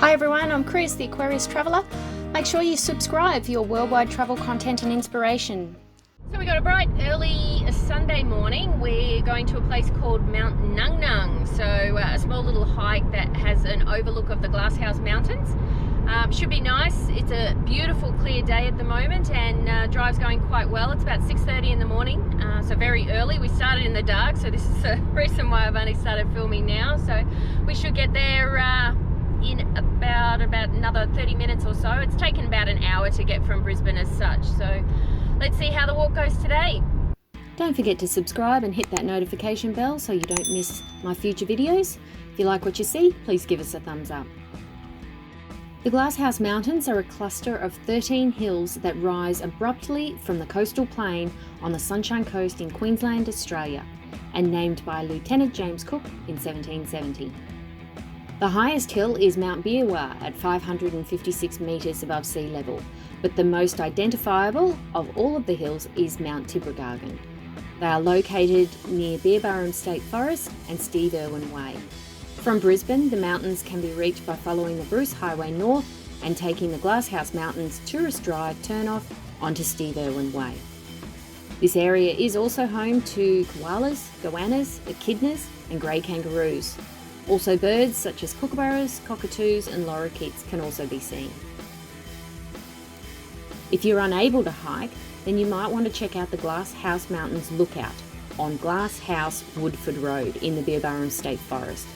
Hi everyone, I'm Chris, the Aquarius Traveller. Make sure you subscribe for your worldwide travel content and inspiration. So we got a bright early Sunday morning. We're going to a place called Mt Ngungun. So a small little hike that has an overlook of the Glasshouse Mountains. Should be nice. It's a beautiful clear day at the moment and drive's going quite well. It's about 6:30 in the morning, so very early. We started in the dark, so this is the reason why I've only started filming now. So we should get there in about another 30 minutes or so. It's taken about an hour to get from Brisbane as such. So let's see how the walk goes today. Don't forget to subscribe and hit that notification bell so you don't miss my future videos. If you like what you see, please give us a thumbs up. The Glasshouse Mountains are a cluster of 13 hills that rise abruptly from the coastal plain on the Sunshine Coast in Queensland, Australia, and named by Lieutenant James Cook in 1770. The highest hill is Mount Biawar at 556 metres above sea level, but the most identifiable of all of the hills is Mount Ngungun. They are located near Brisbane State Forest and Steve Irwin Way. From Brisbane, the mountains can be reached by following the Bruce Highway north and taking the Glasshouse Mountains Tourist Drive turn-off onto Steve Irwin Way. This area is also home to koalas, goannas, echidnas and grey kangaroos. Also birds such as kookaburras, cockatoos and lorikeets can also be seen. If you're unable to hike, then you might want to check out the Glasshouse Mountains Lookout on Glasshouse Woodford Road in the Brisbane State Forest.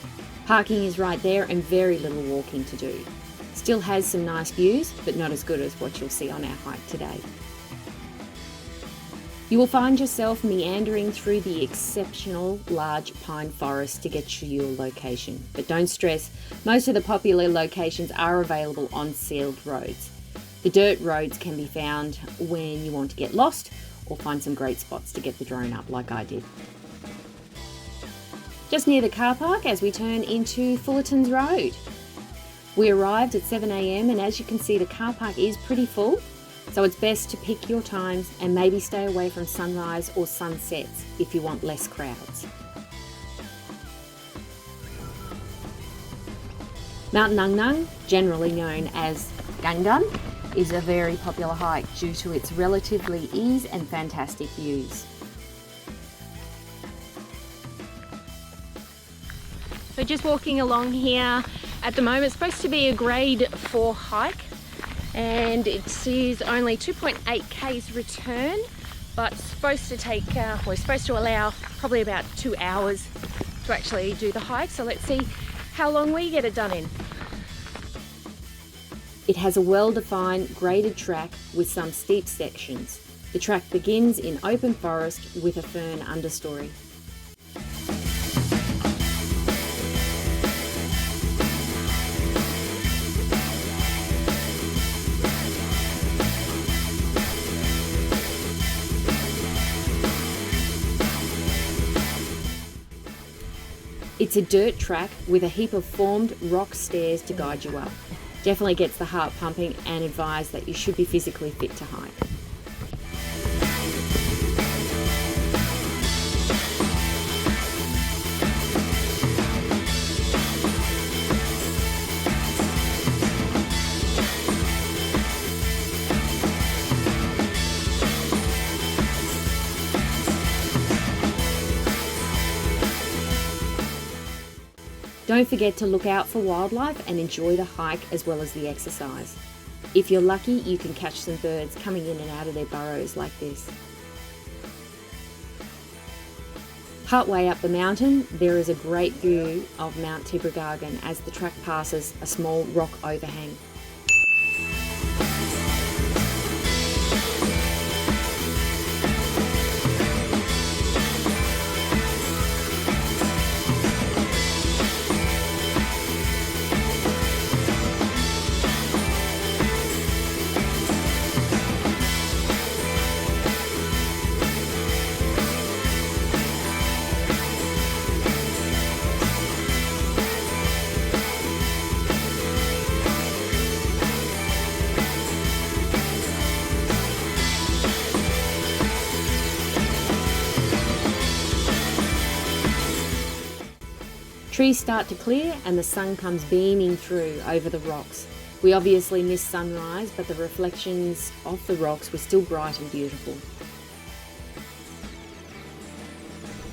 Parking is right there and very little walking to do. Still has some nice views, but not as good as what you'll see on our hike today. You will find yourself meandering through the exceptional large pine forest to get to your location. But don't stress, most of the popular locations are available on sealed roads. The dirt roads can be found when you want to get lost or find some great spots to get the drone up like I did. Just near the car park as we turn into Fullerton's Road. We arrived at 7 AM and as you can see the car park is pretty full. So it's best to pick your times and maybe stay away from sunrise or sunsets if you want less crowds. Mt Ngungun, generally known as Ngungun, is a very popular hike due to its relatively ease and fantastic views. So just walking along here at the moment. It's supposed to be a grade 4 hike. And it says only 2.8 k's return, but supposed to take, we're supposed to allow probably about 2 hours to actually do the hike. So let's see how long we get it done in. It has a well-defined graded track with some steep sections. The track begins in open forest with a fern understory. It's a dirt track with a heap of formed rock stairs to guide you up. Definitely gets the heart pumping and advise that you should be physically fit to hike. Don't forget to look out for wildlife and enjoy the hike as well as the exercise. If you're lucky, you can catch some birds coming in and out of their burrows like this. Partway up the mountain, there is a great view of Mt Ngungun as the track passes a small rock overhang. trees start to clear and the sun comes beaming through over the rocks. We obviously missed sunrise, but the reflections of the rocks were still bright and beautiful.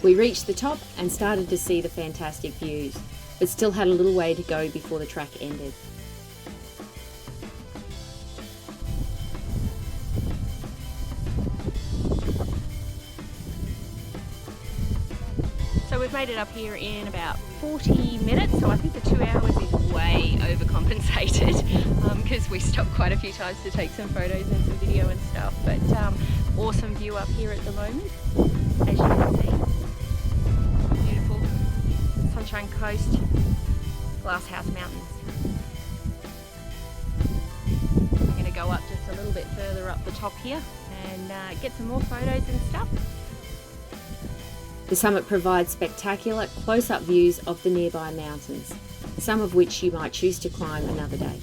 We reached the top and started to see the fantastic views, but still had a little way to go before the track ended. So we've made it up here in about 40 minutes, so I think the 2 hours is way overcompensated because we stopped quite a few times to take some photos and some video and stuff, but awesome view up here at the moment, as you can see. Beautiful Sunshine Coast, Glasshouse Mountains. I'm going to go up just a little bit further up the top here and get some more photos and stuff. The summit provides spectacular close-up views of the nearby mountains, some of which you might choose to climb another day.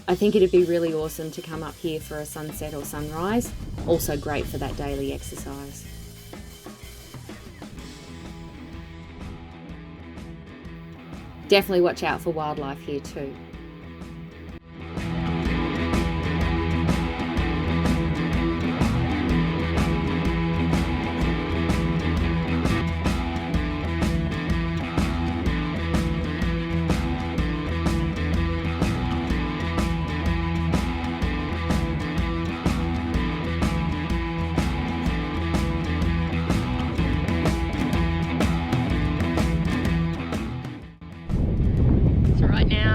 I think it'd be really awesome to come up here for a sunset or sunrise, also great for that daily exercise. Definitely watch out for wildlife here too.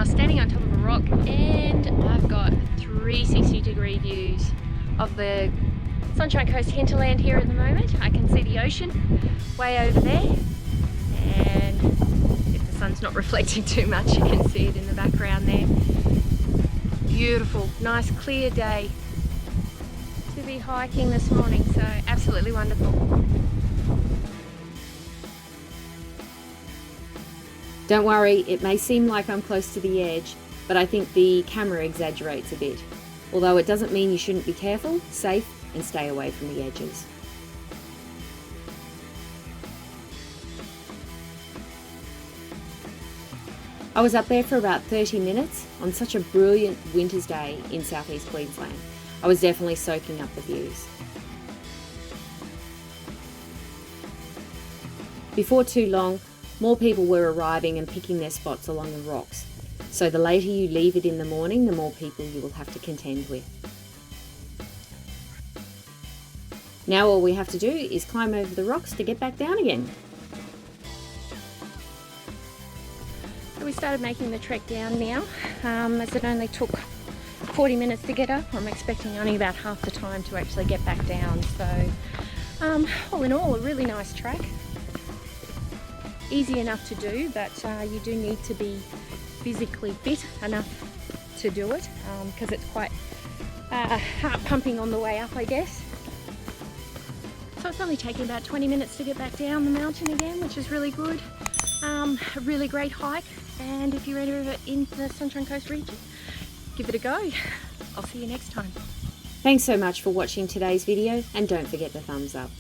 Standing on top of a rock, and I've got 360-degree views of the Sunshine Coast hinterland here at the moment. I can see the ocean way over there, and if the sun's not reflecting too much, you can see it in the background there. Beautiful, nice clear day to be hiking this morning, so absolutely wonderful. Don't worry, it may seem like I'm close to the edge, but I think the camera exaggerates a bit. Although it doesn't mean you shouldn't be careful, safe, and stay away from the edges. I was up there for about 30 minutes on such a brilliant winter's day in southeast Queensland. I was definitely soaking up the views. Before too long, more people were arriving and picking their spots along the rocks, so the later you leave it in the morning, the more people you will have to contend with. Now all we have to do is climb over the rocks to get back down again. So we started making the trek down now, as it only took 40 minutes to get up. I'm expecting only about half the time to actually get back down, so all in all, a really nice track. Easy enough to do, but you do need to be physically fit enough to do it because it's quite heart pumping on the way up, I guess. So it's only taking about 20 minutes to get back down the mountain again, which is really good. A really great hike, and if you're ever in the Sunshine Coast region, give it a go. I'll see you next time. Thanks so much for watching today's video, and don't forget to thumbs up.